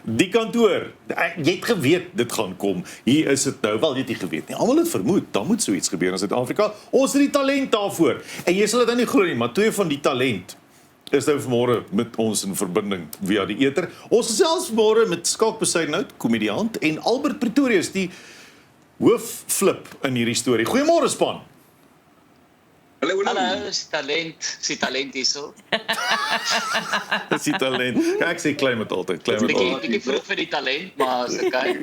Die kantoor, jy het geweet dit gaan kom. Hier is dit nou, wel jy het nie geweet nie. Almal het vermoed, daar moet so iets gebeur in Suid-Afrika. Ons het die talent daarvoor. En jy sal dit nou nie glo nie, maar 2 van die talent is nou vanmôre met ons in verbinding via die eter. Ons gesels vanmôre met Skalk Besuidenhout, komediant, en Albert Pretorius, die hoofflip in hierdie storie. Goeiemôre span. Hallo, is die talent hierso. Dis die talent. Ek sê claim het altyd. Bietjie vroeg vir die talent, maar is okay.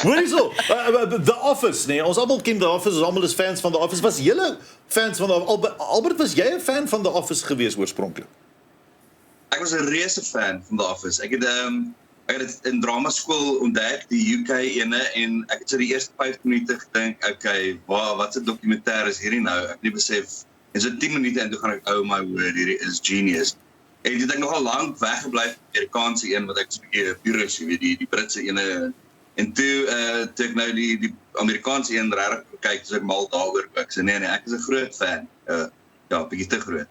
Hoorie so, The Office, nee, ons almal ken The Office, ons almal is fans van The Office. Was julle fans van The Office? Albert, was jy 'n fan van The Office gewees oorspronklik? Ek was 'n reuse fan van The Office. Ek het dit in drama skool ontdek, die UK ene, en ek het so die eerste 5 minute gedink, okay, wat 'n dokumentêr is hierdie nou? Ek het nie besef, en so 10 minute en toe gaan ek, oh my word, hierdie is genius. En dit het ek nogal lank weggebly van die Amerikaanse een, wat ek so 'n bietjie purist, jy weet, die Britse ene. En toe ek nou die Amerikaanse een regtig kyk, so ek mal daaroor. Ek sê nee, ek is 'n groot fan. Ja, bietjie te groot.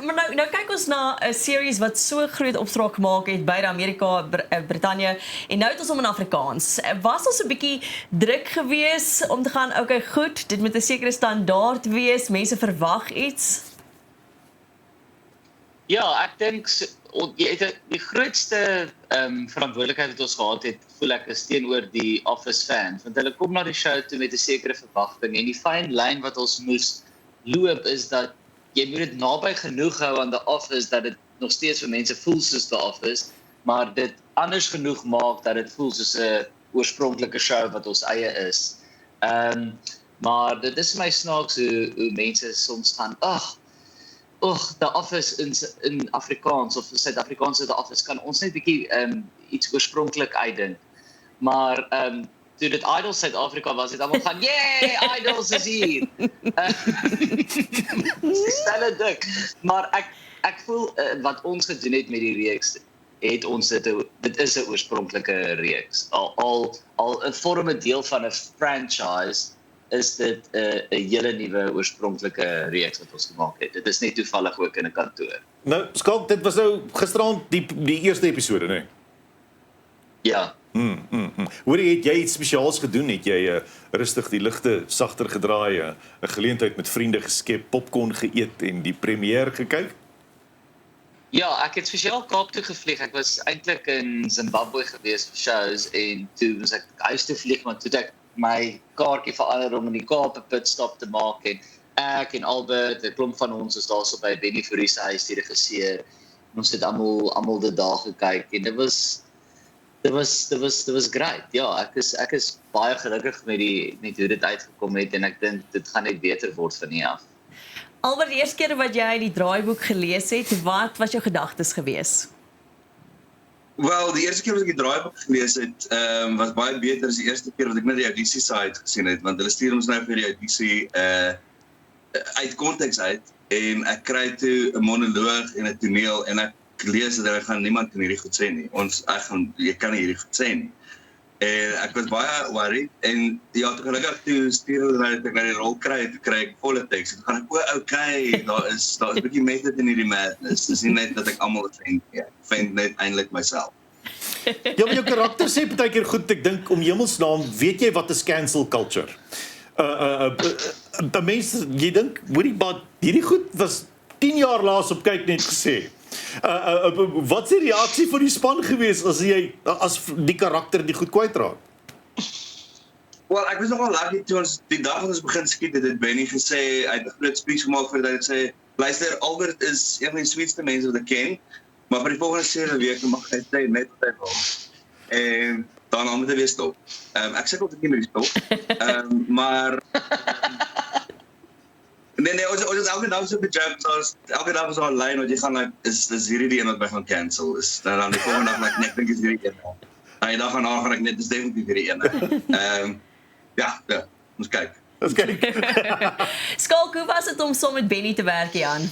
Maar nou kyk ons na 'n series wat so groot opspraak gemaak het by Amerika, Brittanje, en nou het ons hom in Afrikaans. Was ons 'n bietjie druk gewees om te gaan, okay, goed, dit moet 'n sekere standaard wees, mense verwag iets? Ja, ek dink die grootste verantwoordelikheid wat ons gehad het, voel ek, is teenoor die Office fans, want hulle kom na die show toe met 'n sekere verwagting, en die fyn lyn wat ons moes loop is dat jy moet dit naby genoeg hou aan The Office, dat dit nog steeds vir mense voel soos The Office, maar dit anders genoeg maak dat dit voel soos 'n oorspronklike show wat ons eie is. Maar dit is vir my snaaks hoe mense soms gaan, The Office in Afrikaans, of Suid-Afrikaanse The Office, kan ons net 'n bietjie iets oorspronklik uitdink. Maar toe dit Idols Suid-Afrika was, het almal gaan, yay, Idols is hier. Dieselfde ding. Maar ek voel wat ons gedoen het met die reeks, het ons dit is 'n oorspronklike reeks. Al 'n vorm 'n deel van 'n franchise, is dit 'n hele nuwe oorspronklike reeks wat ons gemaak het. Dit is nie toevallig ook in 'n kantoor. Nou, Skalk, dit was nou gisterand die eerste episode, nee? Ja. Hoorie, het jy iets spesiaals gedoen? Het jy rustig die ligte sagter gedraai, 'n geleentheid met vriende geskep, popcorn geëet en die premier gekyk? Ja, ek het spesiaal Kaap toe gevlieg. Ek was eintlik in Zimbabwe gewees vir shows, en toe was ek huis toe vlieg, maar toe het ek my kaartjie verander om in die Kaap 'n pitstop te maak, en ek en Albert, 'n klomp van ons is daarso by Benny Fourie se huis, die regisseur. Ons het almal dit daar gekyk, en dit was great. Ja, ek is baie gelukkig met hoe dit uitgekom het, en ek dink dit gaan net beter word van hier af. Albert, die eerste keer wat jy die draaiboek gelees het, wat was jou gedagtes gewees? Wel, die eerste keer wat ek die draaiboek gelees het, was baie beter as die eerste keer wat ek net die audisie site gesien het, want hulle stuur ons nou vir die audisie uit konteks uit, en ek kry toe 'n monoloog en 'n toneel, en ek lees dat hy gaan, niemand kan hierdie goed sê nie. Jy kan nie hierdie goed sê nie. En ek was baie worried, en ja, toe gelukkig toe stuur hulle dat ek na die rol kry, toe kry ek volle teks. Toe gaan ek, okay, daar is 'n bietjie method in hierdie madness. Dis nie net dat ek almal vind, ek vind net eintlik myself. Ja, maar jou karakter sê partykeer goed, ek dink om hemelsnaam, weet jy wat is cancel culture? Mense, jy dink, hoorie, maar hierdie goed was 10 jaar laas op kyk net gesê. Wat is die reaksie van die span gewees as die karakter die goed kwytraak? Wel, ek was nogal lucky toe ons die dag wat ons begin skiet het Benny gesê, hy het 'n groot speech gemaak vir dat hy sê, luister, Albert is een van die sweetste mense wat ek ken, maar vir die volgende 7 weke mag hy sê net wat hy wil. En daarna moet hy weer stop. Ek sê ook nie meer die stop. Maar Nee, ons is elke dag so bejoke, elke dag is daar 'n lyn wat jy gaan, is hierdie die een wat my gaan cancel, is dan die volgende dag, ek dink is hierdie een. En die dag daarna gaan ek net, is definitief hierdie een. Ja, ons kyk. Skalk, hoe was dit om saam met Benny te werk, Jan?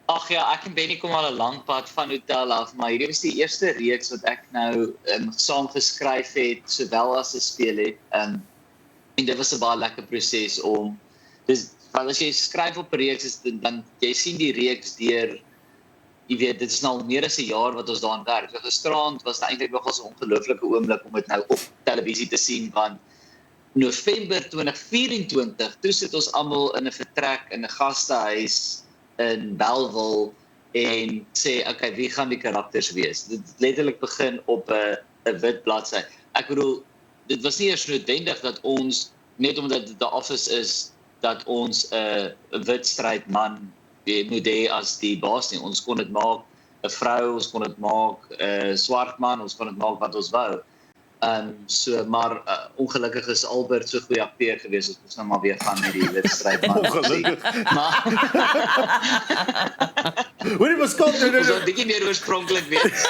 Ag ja, ek en Benny kom al 'n lang pad van hotel af, maar hierdie was die eerste reeks wat ek nou saam geskryf het, sowel as gespeel het. En dit was 'n baie lekker proses om, dus, want as jy skryf op 'n reeks, dan jy sien die reeks deur jy weet, dit is nou al meer as 'n jaar wat ons daaraan werk. So gisterand was dit eintlik nogal so 'n ongelooflike oomblik om dit nou op televisie te sien, want November 2024, toe sit ons almal in 'n vertrek in 'n gastehuis in Bellville en sê, okay, wie gaan die karakters wees? Dit het letterlik begin op 'n wit bladsy. Ek bedoel, dit was nie eers noodwendig dat ons, net omdat dit The Office is, dat ons 'n wit stryd man moet hê as die baas nie. Ons kon dit maak 'n vrou, ons kon dit maak 'n swart man, ons kon dit maak wat ons wou. Maar ongelukkig is Albert so goeie akteur gewees, dat ons nou maar weer gaan met die wit stryd man. Ongelukkig. Maar Hoorie, maar Scott, ons moet 'n bietjie meer oorspronklik wees.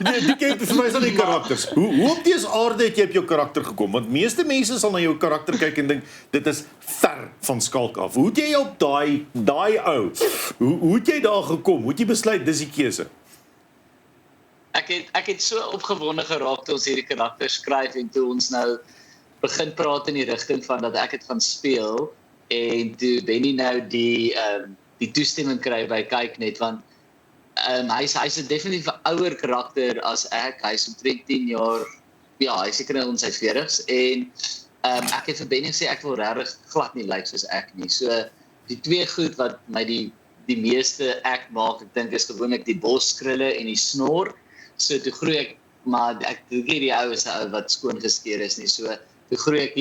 die kyk vir my is al die karakters. Hoe op dese aarde het jy op jou karakter gekom? Want meeste mense sal na jou karakter kyk en dink dit is ver van Skalk af. Hoe het jy op daai ou? Hoe het jy daar gekom? Hoe het jy besluit dis die keuse? Ek het so opgewonde geraak toe ons hierdie karakter skryf en toe ons nou begin praat in die rigting van dat ek het gaan speel en toe Benny nou die toestemming kry by kyk net, want hy's 'n definitief 'n ouer karakter as ek. Hy's omtrent 10 jaar, ja, hy's seker in sy 40s en ek het vir Benny gesê ek wil regtig glad nie lyk soos ek nie. So die twee goed wat my die meeste ek maak, ek dink is gewoonlik die boskrille en die snor. So toe groei ek, maar ek dink nie die ou is 'n ou wat skoon geskeer is nie. So toe groei ek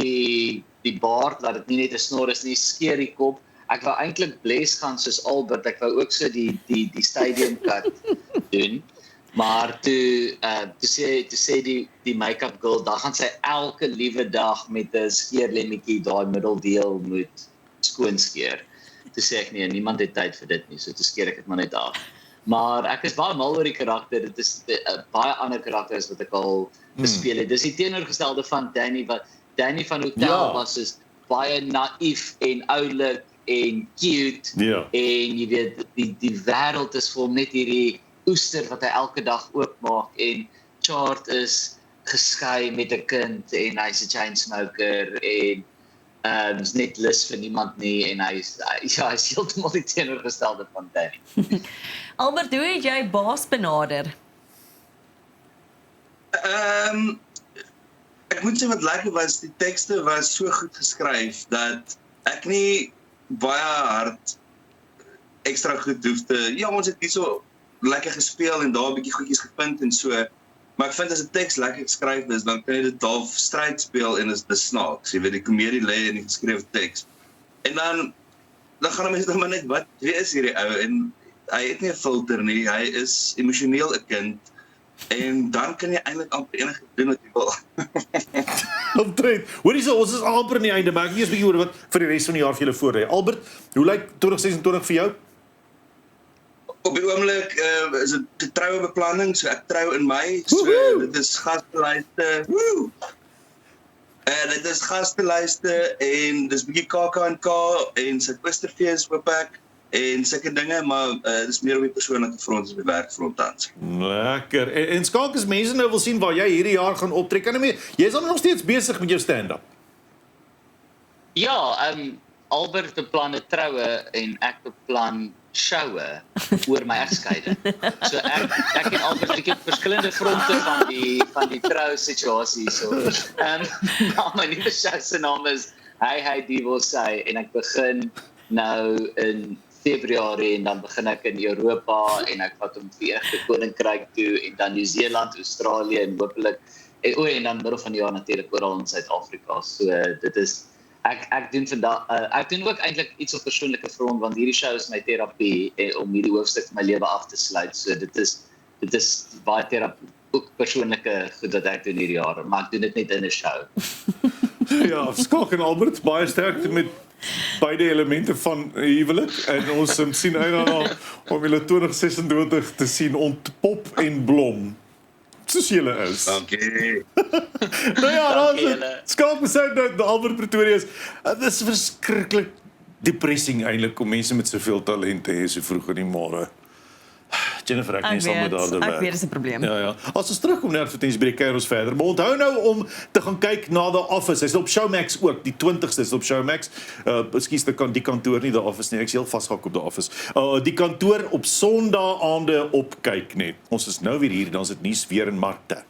die baard, dat dit nie net 'n snor is nie, skeer die kop. Ek wou eintlik bles gaan soos Albert, ek wou ook so die stadium cut doen. Maar toe sê die make-up girl, dan gaan sy elke liewe dag met 'n skeerlemmetjie daai middeldeel moet skoonskeer. Toe sê ek nee, niemand het tyd vir dit nie, so toe skeer ek dit maar net af. Maar ek is baie mal oor die karakter. Dit is baie ander karakters wat ek al bespeel het. Dis die teenoorgestelde van Danny, wat Danny van Hotel was, is baie naïef en oulik en cute. Ja. En jy weet, die wêreld is vir hom net hierdie oester wat hy elke dag oopmaak, en Chart is geskei met 'n kind en hy's 'n chain smoker en is net lus vir niemand nie, en hy's heeltemal die teenoorgestelde van Danny. Albert, hoe het jy baas benader? Ek moet sê wat lekker was, die tekste was so goed geskryf dat ek nie baie hard ekstra goed hoef te, ja, ons het nie so lekker gespeel en daar 'n bietjie goedjies gevind en so, maar ek vind as 'n teks lekker geskryf is, dan kan jy dit half stryd speel en is snaaks, jy weet, die komedie lê in die geskrewe teks. En dan gaan mense maar net, wie is hierdie ou? En hy het nie 'n filter nie, hy is emosioneel 'n kind, en dan kan jy eintlik amper enige doen wat jy wil. Omtrent. Hoorie, so ons is amper aan die einde, maar ek weet 'n bietjie oor wat vir die res van die jaar vir julle voorlê. Albert, hoe lyk 2026 vir jou? Op die oomblik is dit troue beplanning, so ek trou in Mei, so dit is gastelyste. Dit is gastelyste en dis bietjie KAK&K en sy Osterfees hoop ek en sulke dinge, maar dis meer op die persoonlike front as op die werkfront tans. Lekker. En Skalk, as mense nou wil sien waar jy hierdie jaar gaan optree, jy is nog steeds besig met jou stand-up. Ja, Albert beplan 'n troue en ek beplan showe oor my egskeiding. So ek en Albert het op verskillende fronte van die trou situasie. So my nuwe show se naam is Hy die wil sê, en ek begin nou in Februarie en dan begin ek in Europa en ek vat hom Verenigde Koninkryk toe en dan Nieu-Seeland, Australië en hopelik en dan middel van die jaar natuurlik oral in Suid-Afrika. So dit is ek doen vandag ek doen ook eintlik iets op persoonlike front, want hierdie show is my terapie om hierdie hoofstuk van my lewe af te sluit. So dit is baie terapie, ook persoonlike goed wat ek doen hierdie jaar, maar ek doen dit net in 'n show. Ja, Skalk en Albert, baie sterkte met beide elemente van huwelik, en ons sien uit daarna om julle 2026 te sien ontpop en blom, soos julle is. Dankie. Nou ja, Dankie dan julle. Skalk besou dat Albert Pretorius, dit is verskriklik depressing eintlik om mense met soveel talent te hê so vroeg in die môre. Jennifer, ek nie saam met haar ek werk. weet, dis 'n probleem. Ja. As ons terugkom na advertensiebreek, kuier ons verder. Maar onthou nou om te gaan kyk na The Office. Hy's op Showmax ook. Die 20ste is op Showmax. Ekskuus, die kantoor nie The Office nie. Ek is heel vasgehak op The Office. Die kantoor op Sondae aande op kyk net. Ons is nou weer hier, dan is dit nuus weer in markte.